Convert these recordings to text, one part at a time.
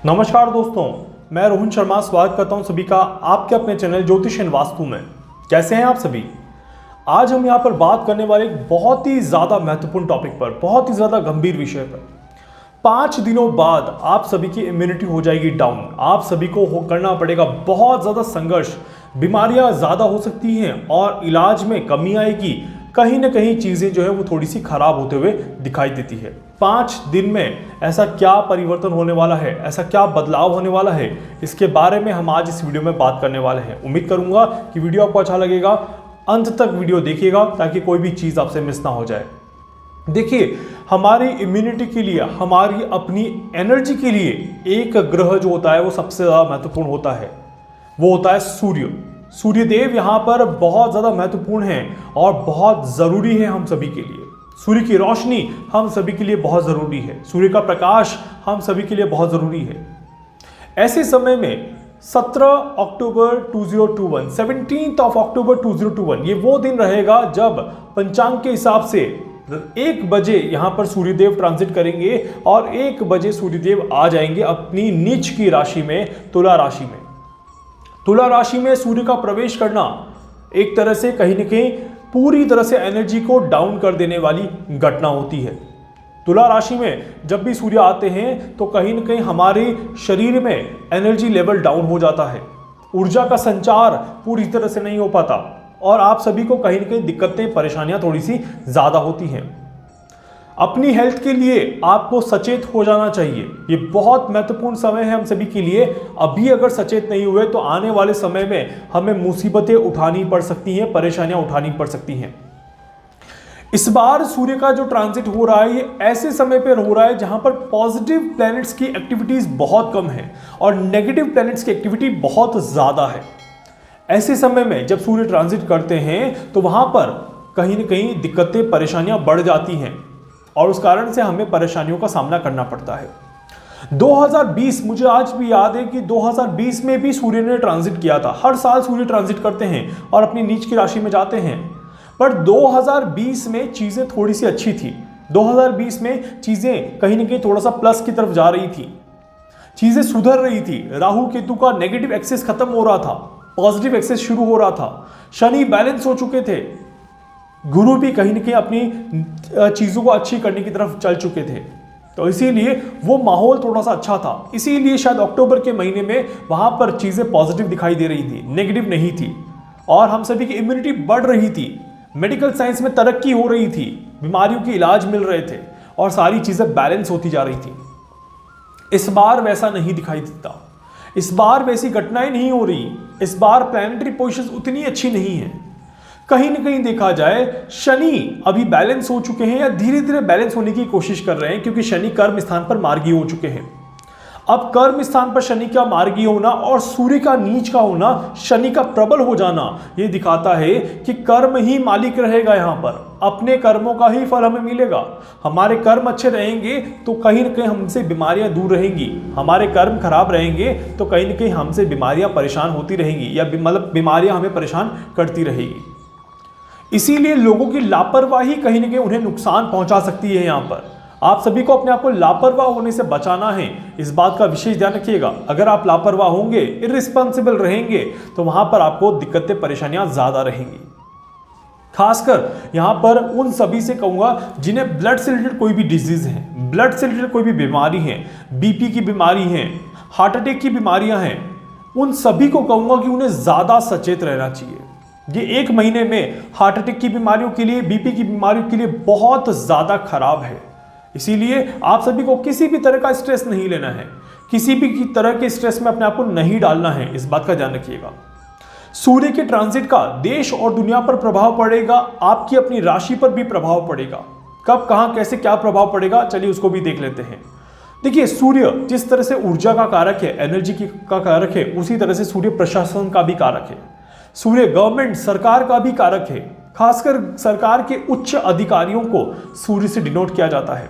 नमस्कार दोस्तों, मैं रोहन शर्मा स्वागत करता हूं सभी का आपके अपने चैनल ज्योतिष एंड वास्तु में। कैसे हैं आप सभी। आज हम यहां पर बात करने वाले एक बहुत ही ज़्यादा महत्वपूर्ण टॉपिक पर, बहुत ही ज़्यादा गंभीर विषय पर। 5 दिनों बाद आप सभी की इम्यूनिटी हो जाएगी डाउन। आप सभी को करना पड़ेगा बहुत ज़्यादा संघर्ष, बीमारियां ज़्यादा हो सकती हैं और इलाज में कमी आएगी। कहीं ना कहीं चीज़ें जो है वो थोड़ी सी खराब होते हुए दिखाई देती है। 5 दिन में ऐसा क्या परिवर्तन होने वाला है, ऐसा क्या बदलाव होने वाला है, इसके बारे में हम आज इस वीडियो में बात करने वाले हैं। उम्मीद करूंगा कि वीडियो आपको अच्छा लगेगा, अंत तक वीडियो देखिएगा ताकि कोई भी चीज़ आपसे मिस ना हो जाए। देखिए, हमारी इम्यूनिटी के लिए, हमारी अपनी एनर्जी के लिए एक ग्रह जो होता है वो सबसे ज़्यादा महत्वपूर्ण होता है, वो होता है सूर्य। सूर्यदेव यहाँ पर बहुत ज़्यादा महत्वपूर्ण हैं और बहुत ज़रूरी है हम सभी के लिए। सूर्य की रोशनी हम सभी के लिए बहुत ज़रूरी है, सूर्य का प्रकाश हम सभी के लिए बहुत ज़रूरी है। ऐसे समय में 17 अक्टूबर 2021, 17 अक्टूबर 2021 ये वो दिन रहेगा जब पंचांग के हिसाब से 1 बजे यहाँ पर सूर्यदेव ट्रांजिट करेंगे और 1 बजे सूर्यदेव आ जाएंगे अपनी नीच की राशि में, तुला राशि में। तुला राशि में सूर्य का प्रवेश करना एक तरह से कहीं न कहीं पूरी तरह से एनर्जी को डाउन कर देने वाली घटना होती है। तुला राशि में जब भी सूर्य आते हैं तो कहीं न कहीं हमारे शरीर में एनर्जी लेवल डाउन हो जाता है, ऊर्जा का संचार पूरी तरह से नहीं हो पाता और आप सभी को कहीं न कहीं दिक्कतें, परेशानियां थोड़ी सी ज़्यादा होती हैं। अपनी हेल्थ के लिए आपको सचेत हो जाना चाहिए। ये बहुत महत्वपूर्ण समय है हम सभी के लिए। अभी अगर सचेत नहीं हुए तो आने वाले समय में हमें मुसीबतें उठानी पड़ सकती हैं, परेशानियां उठानी पड़ सकती हैं। इस बार सूर्य का जो ट्रांजिट हो रहा है ये ऐसे समय पर हो रहा है जहां पर पॉजिटिव प्लैनेट्स की एक्टिविटीज बहुत कम है और नेगेटिव प्लैनेट्स की एक्टिविटी बहुत ज़्यादा है। ऐसे समय में जब सूर्य ट्रांजिट करते हैं तो वहां पर कहीं ना कहीं दिक्कतें, परेशानियां बढ़ जाती हैं और उस कारण से हमें परेशानियों का सामना करना पड़ता है। 2020, मुझे आज भी याद है कि 2020 में भी सूर्य ने ट्रांजिट किया था। हर साल सूर्य ट्रांजिट करते हैं और अपनी नीच की राशि में जाते हैं, पर 2020 में चीज़ें थोड़ी सी अच्छी थी। 2020 में चीज़ें कहीं ना कहीं थोड़ा सा प्लस की तरफ जा रही थी, चीज़ें सुधर रही थी। राहु केतु का नेगेटिव एक्सेस खत्म हो रहा था, पॉजिटिव एक्सेस शुरू हो रहा था, शनि बैलेंस हो चुके थे, गुरु भी कहीं ना कहीं अपनी चीज़ों को अच्छी करने की तरफ चल चुके थे। तो इसीलिए वो माहौल थोड़ा सा अच्छा था। इसीलिए शायद अक्टूबर के महीने में वहाँ पर चीज़ें पॉजिटिव दिखाई दे रही थी, नेगेटिव नहीं थी और हम सभी की इम्यूनिटी बढ़ रही थी, मेडिकल साइंस में तरक्की हो रही थी, बीमारियों के इलाज मिल रहे थे और सारी चीज़ें बैलेंस होती जा रही थी। इस बार वैसा नहीं दिखाई देता, इस बार वैसी घटनाएं नहीं हो रही। इस बार प्लैनेटरी पोजीशंस उतनी अच्छी नहीं है। कहीं ना कहीं देखा जाए शनि अभी बैलेंस हो चुके हैं या धीरे धीरे बैलेंस होने की कोशिश कर रहे हैं, क्योंकि शनि कर्म स्थान पर मार्गी हो चुके हैं। अब कर्म स्थान पर शनि का मार्गी होना और सूर्य का नीच का होना, शनि का प्रबल हो जाना, यह दिखाता है कि कर्म ही मालिक रहेगा। यहाँ पर अपने कर्मों का ही फल हमें मिलेगा। हमारे कर्म अच्छे रहेंगे तो कहीं ना कहीं हमसे बीमारियां दूर रहेंगी, हमारे कर्म खराब रहेंगे तो कहीं ना कहीं हमसे बीमारियां परेशान होती रहेंगी या मतलब बीमारियां हमें परेशान करती रहेगी। इसीलिए लोगों की लापरवाही कहीं ना कहीं उन्हें नुकसान पहुंचा सकती है। यहाँ पर आप सभी को अपने आप को लापरवाह होने से बचाना है, इस बात का विशेष ध्यान रखिएगा। अगर आप लापरवाह होंगे, इररिस्पॉन्सिबल रहेंगे तो वहां पर आपको दिक्कतें, परेशानियां ज्यादा रहेंगी। खासकर यहां पर उन सभी से कहूंगा जिन्हें ब्लड से रिलेटेड कोई भी डिजीज है, ब्लड से रिलेटेड कोई भी बीमारी है, बीपी की बीमारी है, हार्ट अटैक की बीमारियां हैं, उन सभी को कहूंगा कि उन्हें ज्यादा सचेत रहना चाहिए। ये 1 महीने में हार्ट अटैक की बीमारियों के लिए, बीपी की बीमारियों के लिए बहुत ज़्यादा खराब है। इसीलिए आप सभी को किसी भी तरह का स्ट्रेस नहीं लेना है, किसी भी तरह के स्ट्रेस में अपने आप को नहीं डालना है, इस बात का ध्यान रखिएगा। सूर्य के ट्रांजिट का देश और दुनिया पर प्रभाव पड़ेगा, आपकी अपनी राशि पर भी प्रभाव पड़ेगा। कब, कहां, कैसे, क्या प्रभाव पड़ेगा, चलिए उसको भी देख लेते हैं। देखिए, सूर्य जिस तरह से ऊर्जा का कारक है, एनर्जी का कारक है, उसी तरह से सूर्य प्रशासन का भी कारक है। सूर्य गवर्नमेंट, सरकार का भी कारक है। खासकर सरकार के उच्च अधिकारियों को सूर्य से डिनोट किया जाता है।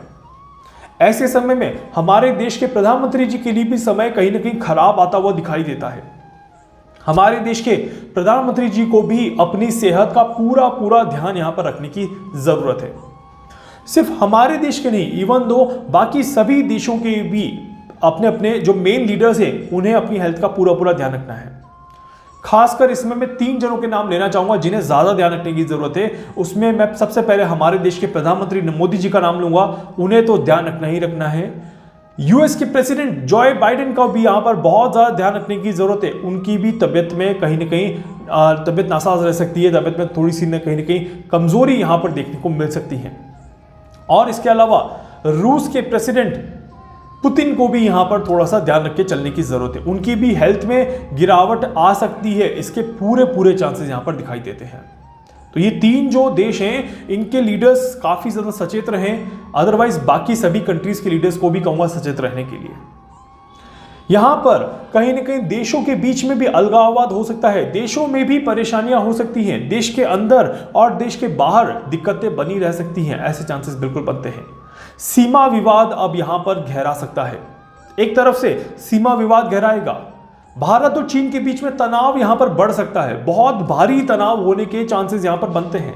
ऐसे समय में हमारे देश के प्रधानमंत्री जी के लिए भी समय कहीं ना कहीं खराब आता हुआ दिखाई देता है। हमारे देश के प्रधानमंत्री जी को भी अपनी सेहत का पूरा ध्यान यहां पर रखने की जरूरत है। सिर्फ हमारे देश के नहीं, इवन दो बाकी सभी देशों के भी अपने अपने जो मेन लीडर्स हैं उन्हें अपनी हेल्थ का पूरा पूरा ध्यान रखना है। खासकर इसमें मैं 3 जनों के नाम लेना चाहूंगा जिन्हें ज्यादा ध्यान रखने की जरूरत है। उसमें मैं सबसे पहले हमारे देश के प्रधानमंत्री मोदी जी का नाम लूंगा, उन्हें तो ध्यान रखना ही रखना है। यूएस के प्रेसिडेंट जॉय बाइडेन का भी यहां पर बहुत ज्यादा ध्यान रखने की जरूरत है। उनकी भी तबियत में कहीं ना कहीं तबियत नासाज रह सकती है, तबियत में थोड़ी सी कहीं ना कहीं कमजोरी यहां पर देखने को मिल सकती है। और इसके अलावा रूस के प्रेसिडेंट पुतिन को भी यहां पर थोड़ा सा ध्यान रख के चलने की जरूरत है। उनकी भी हेल्थ में गिरावट आ सकती है, इसके पूरे पूरे चांसेस यहां पर दिखाई देते हैं। तो ये 3 जो देश हैं इनके लीडर्स काफी ज्यादा सचेत रहें। अदरवाइज बाकी सभी कंट्रीज के लीडर्स को भी कहूंगा सचेत रहने के लिए। यहां पर कहीं ना कहीं देशों के बीच में भी अलगाववाद हो सकता है, देशों में भी परेशानियां हो सकती हैं, देश के अंदर और देश के बाहर दिक्कतें बनी रह सकती हैं, ऐसे चांसेस बिल्कुल बनते हैं। सीमा विवाद अब यहां पर गहरा सकता है। एक तरफ से सीमा विवाद गहराएगा, भारत और चीन के बीच में तनाव यहां पर बढ़ सकता है, बहुत भारी तनाव होने के चांसेस यहां पर बनते हैं।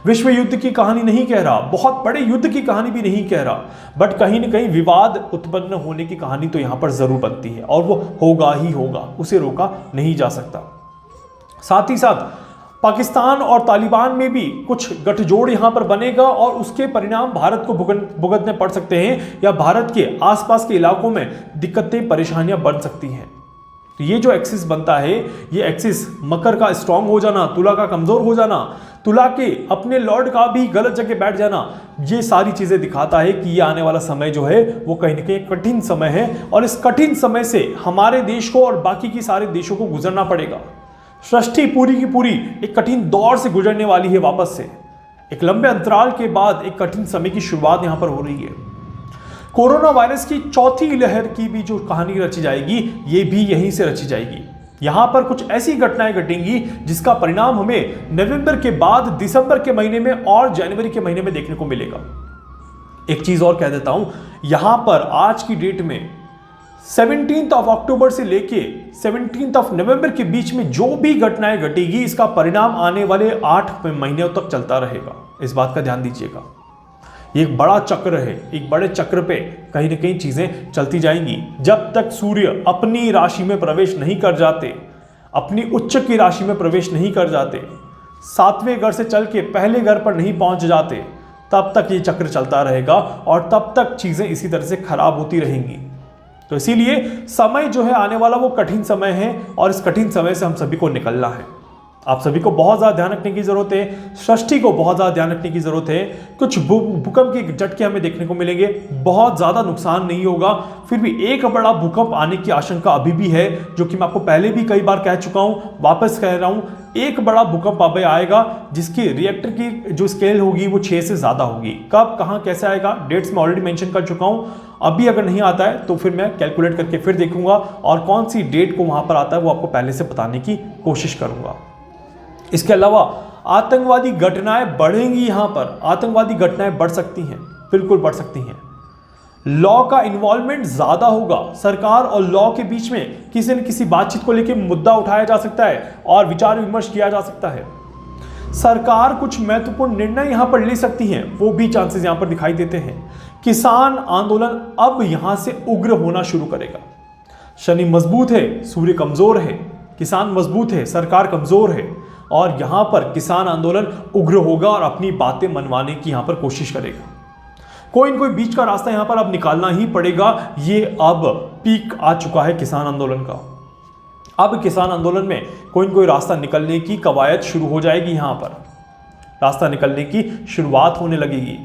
विश्व युद्ध की कहानी नहीं कह रहा, बहुत बड़े युद्ध की कहानी भी नहीं कह रहा, बट कहीं ना कहीं विवाद उत्पन्न होने की कहानी तो यहां पर जरूर बनती है और वो होगा ही होगा, उसे रोका नहीं जा सकता। साथ ही साथ पाकिस्तान और तालिबान में भी कुछ गठजोड़ यहां पर बनेगा और उसके परिणाम भारत को भुगतने पड़ सकते हैं या भारत के आसपास के इलाकों में दिक्कतें परेशानियां बन सकती हैं। तो ये जो एक्सिस बनता है, ये एक्सिस मकर का स्ट्रांग हो जाना, तुला का कमजोर हो जाना, तुला के अपने लॉर्ड का भी गलत जगह बैठ जाना, ये सारी चीजें दिखाता है कि ये आने वाला समय जो है वो कहीं ना कहीं कठिन समय है और इस कठिन समय से हमारे देश को और बाकी के सारे देशों को गुजरना पड़ेगा। सृष्टि पूरी की पूरी एक कठिन दौर से गुजरने वाली है। वापस से एक लंबे अंतराल के बाद एक कठिन समय की शुरुआत यहां पर हो रही है। कोरोना वायरस की चौथी लहर की भी जो कहानी रची जाएगी, ये भी यहीं से रची जाएगी। यहां पर कुछ ऐसी घटनाएं घटेंगी जिसका परिणाम हमें नवंबर के बाद दिसंबर के महीने में और जनवरी के महीने में देखने को मिलेगा। एक चीज और कह देता हूं, यहां पर आज की डेट में 17 अक्टूबर से लेके 17 नवंबर के बीच में जो भी घटनाएं घटेगी, इसका परिणाम आने वाले 8 महीनों तक चलता रहेगा। इस बात का ध्यान दीजिएगा। ये एक बड़ा चक्र है, एक बड़े चक्र पे कहीं ना कहीं चीजें चलती जाएंगी। जब तक सूर्य अपनी राशि में प्रवेश नहीं कर जाते, अपनी उच्च की राशि में प्रवेश नहीं कर जाते, 7वें घर से चल के पहले घर पर नहीं पहुंच जाते, तब तक ये चक्र चलता रहेगा और तब तक चीजें इसी तरह से खराब होती रहेंगी। तो इसीलिए समय जो है आने वाला वो कठिन समय है और इस कठिन समय से हम सभी को निकलना है। आप सभी को बहुत ज़्यादा ध्यान रखने की ज़रूरत है, सृष्टि को बहुत ज़्यादा ध्यान रखने की ज़रूरत है। कुछ भूकंप के झटके हमें देखने को मिलेंगे, बहुत ज़्यादा नुकसान नहीं होगा, फिर भी एक बड़ा भूकंप आने की आशंका अभी भी है, जो कि मैं आपको पहले भी कई बार कह चुका हूँ, वापस कह रहा हूँ। एक बड़ा भूकंप अभी आएगा जिसकी रिएक्टर की जो स्केल होगी वो 6 से ज़्यादा होगी। कब, कहाँ, कैसे आएगा, डेट्स मैं ऑलरेडी मेंशन कर चुका हूँ। अभी अगर नहीं आता है तो फिर मैं कैलकुलेट करके फिर देखूंगा और कौन सी डेट को वहाँ पर आता है वो आपको पहले से बताने की कोशिश करूँगा। इसके अलावा आतंकवादी घटनाएं बढ़ेंगी, यहां पर आतंकवादी घटनाएं बढ़ सकती हैं, बिल्कुल बढ़ सकती हैं। लॉ का इन्वॉल्वमेंट ज्यादा होगा, सरकार और लॉ के बीच में किसी न किसी बातचीत को लेकर मुद्दा उठाया जा सकता है और विचार विमर्श किया जा सकता है। सरकार कुछ महत्वपूर्ण निर्णय यहां पर ले सकती है, वो भी चांसेस यहां पर दिखाई देते हैं। किसान आंदोलन अब यहां से उग्र होना शुरू करेगा। शनि मजबूत है, सूर्य कमजोर है, किसान मजबूत है, सरकार कमजोर है और यहां पर किसान आंदोलन उग्र होगा और अपनी बातें मनवाने की यहां पर कोशिश करेगा। कोई न कोई बीच का रास्ता यहां पर अब निकालना ही पड़ेगा। ये अब पीक आ चुका है किसान आंदोलन का। अब किसान आंदोलन में कोई न कोई रास्ता निकलने की कवायद शुरू हो जाएगी, यहां पर रास्ता निकलने की शुरुआत होने लगेगी।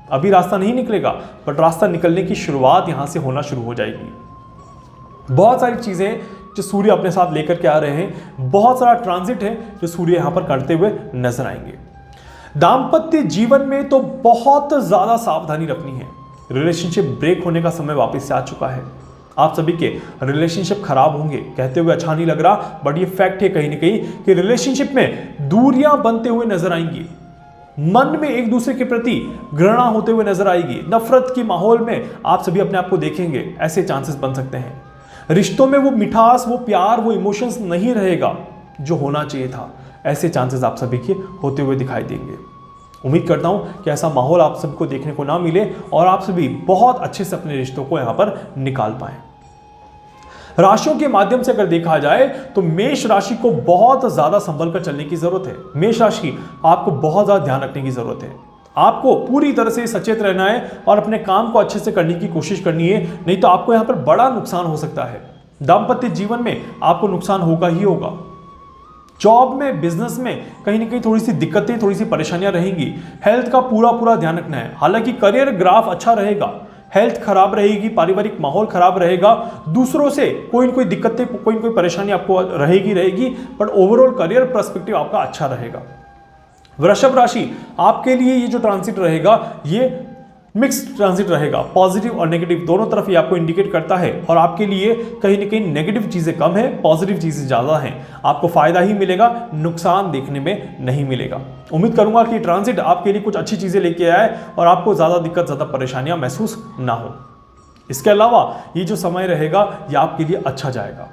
अभी रास्ता नहीं निकलेगा बट रास्ता निकलने की शुरुआत यहां से होना शुरू हो जाएगी। बहुत सारी चीजें जो सूर्य अपने साथ लेकर के आ रहे हैं, बहुत सारा ट्रांजिट है जो सूर्य यहां पर करते हुए नजर आएंगे। दाम्पत्य जीवन में तो बहुत ज्यादा सावधानी रखनी है। रिलेशनशिप ब्रेक होने का समय वापस से आ चुका है। आप सभी के रिलेशनशिप खराब होंगे, कहते हुए अच्छा नहीं लग रहा बट ये फैक्ट है कहीं ना कहीं कि रिलेशनशिप में दूरियां बनते हुए नजर आएंगी। मन में एक दूसरे के प्रति घृणा होते हुए नजर आएगी। नफरत के माहौल में आप सभी अपने आप को देखेंगे, ऐसे चांसेस बन सकते हैं। रिश्तों में वो मिठास, वो प्यार, वो इमोशंस नहीं रहेगा जो होना चाहिए था। ऐसे चांसेस आप सभी के होते हुए दिखाई देंगे। उम्मीद करता हूं कि ऐसा माहौल आप सभी को देखने को ना मिले और आप सभी बहुत अच्छे से अपने रिश्तों को यहां पर निकाल पाएं। राशियों के माध्यम से अगर देखा जाए तो मेष राशि को बहुत ज्यादा संभल कर चलने की जरूरत है। मेष राशि आपको बहुत ज्यादा ध्यान रखने की जरूरत है। आपको पूरी तरह से सचेत रहना है और अपने काम को अच्छे से करने की कोशिश करनी है, नहीं तो आपको यहां पर बड़ा नुकसान हो सकता है। दाम्पत्य जीवन में आपको नुकसान होगा ही होगा। जॉब में, बिजनेस में कहीं ना कहीं थोड़ी सी दिक्कतें, थोड़ी सी परेशानियां रहेंगी। हेल्थ का पूरा ध्यान रखना है। हालांकि करियर ग्राफ अच्छा रहेगा, हेल्थ खराब रहेगी, पारिवारिक माहौल खराब रहेगा, दूसरों से कोई न कोई दिक्कतें, कोई न कोई परेशानी आपको रहेगी, बट ओवरऑल करियर पर्सपेक्टिव आपका अच्छा रहेगा। वृषभ राशि आपके लिए ये जो ट्रांजिट रहेगा ये मिक्स्ड ट्रांजिट रहेगा, पॉजिटिव और नेगेटिव दोनों तरफ ये आपको इंडिकेट करता है। और आपके लिए कहीं ना कहीं नेगेटिव चीजें कम है, पॉजिटिव चीजें ज्यादा हैं। आपको फायदा ही मिलेगा, नुकसान देखने में नहीं मिलेगा। उम्मीद करूंगा कि ट्रांजिट आपके लिए कुछ अच्छी चीजें लेके आए और आपको ज्यादा दिक्कत, ज्यादा परेशानियां महसूस ना हो। इसके अलावा ये जो समय रहेगा ये आपके लिए अच्छा जाएगा।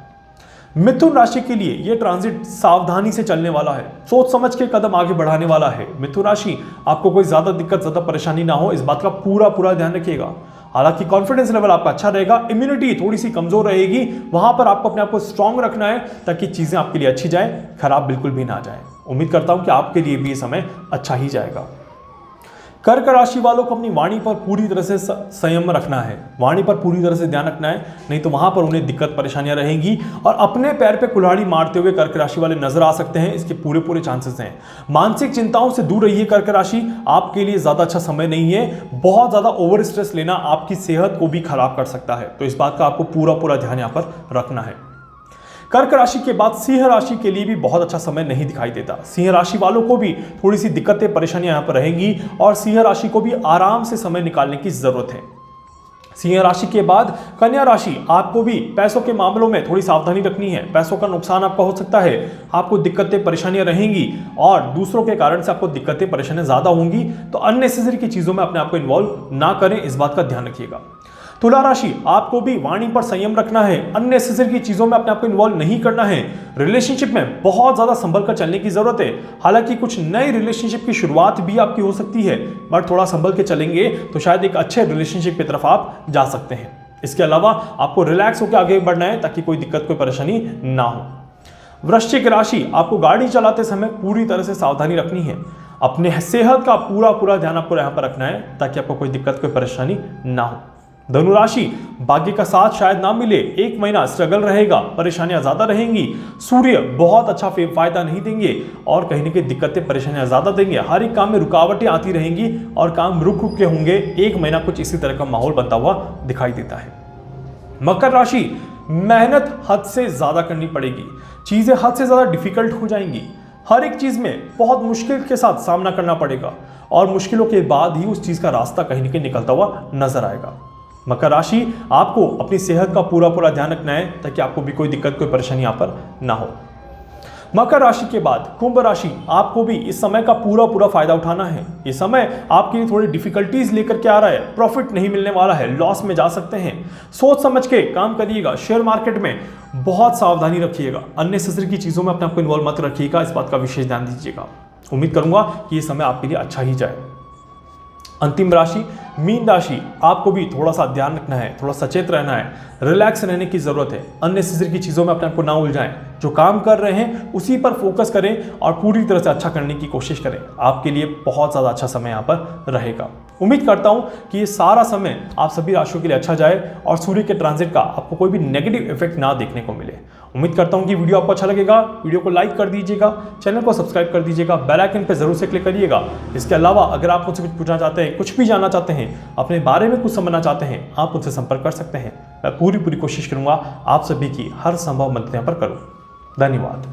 मिथुन राशि के लिए यह ट्रांजिट सावधानी से चलने वाला है, सोच समझ के कदम आगे बढ़ाने वाला है। मिथुन राशि आपको कोई ज्यादा दिक्कत, ज्यादा परेशानी ना हो, इस बात का पूरा ध्यान रखिएगा। हालांकि कॉन्फिडेंस लेवल आपका अच्छा रहेगा, इम्यूनिटी थोड़ी सी कमजोर रहेगी, वहां पर आपको अपने आप को स्ट्रांग रखना है ताकि चीजें आपके लिए अच्छी जाए, खराब बिल्कुल भी ना जाए। उम्मीद करता हूं कि आपके लिए भी ये समय अच्छा ही जाएगा। कर्क राशि वालों को अपनी वाणी पर पूरी तरह से संयम रखना है, वाणी पर पूरी तरह से ध्यान रखना है, नहीं तो वहां पर उन्हें दिक्कत परेशानियां रहेंगी और अपने पैर पे कुल्हाड़ी मारते हुए कर्क राशि वाले नजर आ सकते हैं। इसके पूरे चांसेस हैं। मानसिक चिंताओं से दूर रहिए कर्क राशि, आपके लिए ज्यादा अच्छा समय नहीं है। बहुत ज्यादा ओवर स्ट्रेस लेना आपकी सेहत को भी खराब कर सकता है, तो इस बात का आपको पूरा ध्यान यहां पर रखना है। कर्क राशि के बाद सिंह राशि के लिए भी बहुत अच्छा समय नहीं दिखाई देता। सिंह राशि वालों को भी थोड़ी सी दिक्कतें, परेशानियां यहां पर रहेंगी और सिंह राशि को भी आराम से समय निकालने की जरूरत है। सिंह राशि के बाद कन्या राशि, आपको भी पैसों के मामलों में थोड़ी सावधानी रखनी है। पैसों का नुकसान आपका हो सकता है, आपको दिक्कतें, परेशानियां रहेंगी और दूसरों के कारण से आपको दिक्कतें, परेशानियां ज्यादा होंगी, तो अननेसेसरी की चीजों में अपने आप को इन्वॉल्व ना करें, इस बात का ध्यान रखिएगा। तुला राशि, आपको भी वाणी पर संयम रखना है, अननेसेसरी की चीजों में अपने आप को इन्वॉल्व नहीं करना है। रिलेशनशिप में बहुत ज्यादा संभल कर चलने की जरूरत है। हालांकि कुछ नई रिलेशनशिप की शुरुआत भी आपकी हो सकती है, बट थोड़ा संभल के चलेंगे तो शायद एक अच्छे रिलेशनशिप की तरफ आप जा सकते हैं। इसके अलावा आपको रिलैक्स होकर आगे बढ़ना है ताकि कोई दिक्कत, कोई परेशानी ना हो। वृश्चिक राशि, आपको गाड़ी चलाते समय पूरी तरह से सावधानी रखनी है। अपने सेहत का पूरा ध्यान आपको यहां पर रखना है ताकि आपको कोई दिक्कत, कोई परेशानी ना हो। धनुराशि, भाग्य का साथ शायद ना मिले, एक महीना स्ट्रगल रहेगा, परेशानियां ज्यादा रहेंगी। सूर्य बहुत अच्छा फायदा नहीं देंगे और कहीं ना कहीं दिक्कतें, परेशानियां ज्यादा देंगे। हर एक काम में रुकावटें आती रहेंगी और काम रुक के होंगे। एक महीना कुछ इसी तरह का माहौल बनता हुआ दिखाई देता है। मकर राशि, मेहनत हद से ज्यादा करनी पड़ेगी, चीजें हद से ज्यादा डिफिकल्ट हो जाएंगी। हर एक चीज में बहुत मुश्किल के साथ सामना करना पड़ेगा और मुश्किलों के बाद ही उस चीज का रास्ता कहीं ना कहीं निकलता हुआ नजर आएगा। मकर राशि, आपको अपनी सेहत का पूरा ध्यान रखना है ताकि आपको भी कोई दिक्कत, कोई परेशानी यहाँ पर ना हो। मकर राशि के बाद कुंभ राशि, आपको भी इस समय का पूरा फायदा उठाना है। ये समय आपके लिए थोड़ी डिफिकल्टीज लेकर के आ रहा है, प्रॉफिट नहीं मिलने वाला है, लॉस में जा सकते हैं। सोच समझ के काम करिएगा। शेयर मार्केट में बहुत सावधानी रखिएगा, अननेसेसरी की चीजों में अपने आप को इन्वॉल्व मत रखिएगा, इस बात का विशेष ध्यान दीजिएगा। उम्मीद करूंगा कि ये समय आपके लिए अच्छा ही जाए। अंतिम राशि मीन राशि, आपको भी थोड़ा सा ध्यान रखना है, थोड़ा सचेत रहना है, रिलैक्स रहने की जरूरत है। अननेसेसरी की चीजों में अपने आप को ना उलझाएं, जो काम कर रहे हैं उसी पर फोकस करें और पूरी तरह से अच्छा करने की कोशिश करें। आपके लिए बहुत ज्यादा अच्छा समय यहाँ पर रहेगा। उम्मीद करता हूं कि ये सारा समय आप सभी राशियों के लिए अच्छा जाए और सूर्य के ट्रांजिट का आपको कोई भी नेगेटिव इफेक्ट ना देखने को मिले। उम्मीद करता हूं कि वीडियो आपको अच्छा लगेगा। वीडियो को लाइक कर दीजिएगा, चैनल को सब्सक्राइब कर दीजिएगा, बेल आइकन पे जरूर से क्लिक करिएगा। इसके अलावा अगर आप मुझसे कुछ पूछना चाहते हैं, कुछ भी जानना चाहते हैं, अपने बारे में कुछ समझना चाहते हैं, आप मुझसे संपर्क कर सकते हैं। मैं पूरी कोशिश करूंगा आप सभी की हर संभव मदद यहाँ पर करूं। धन्यवाद।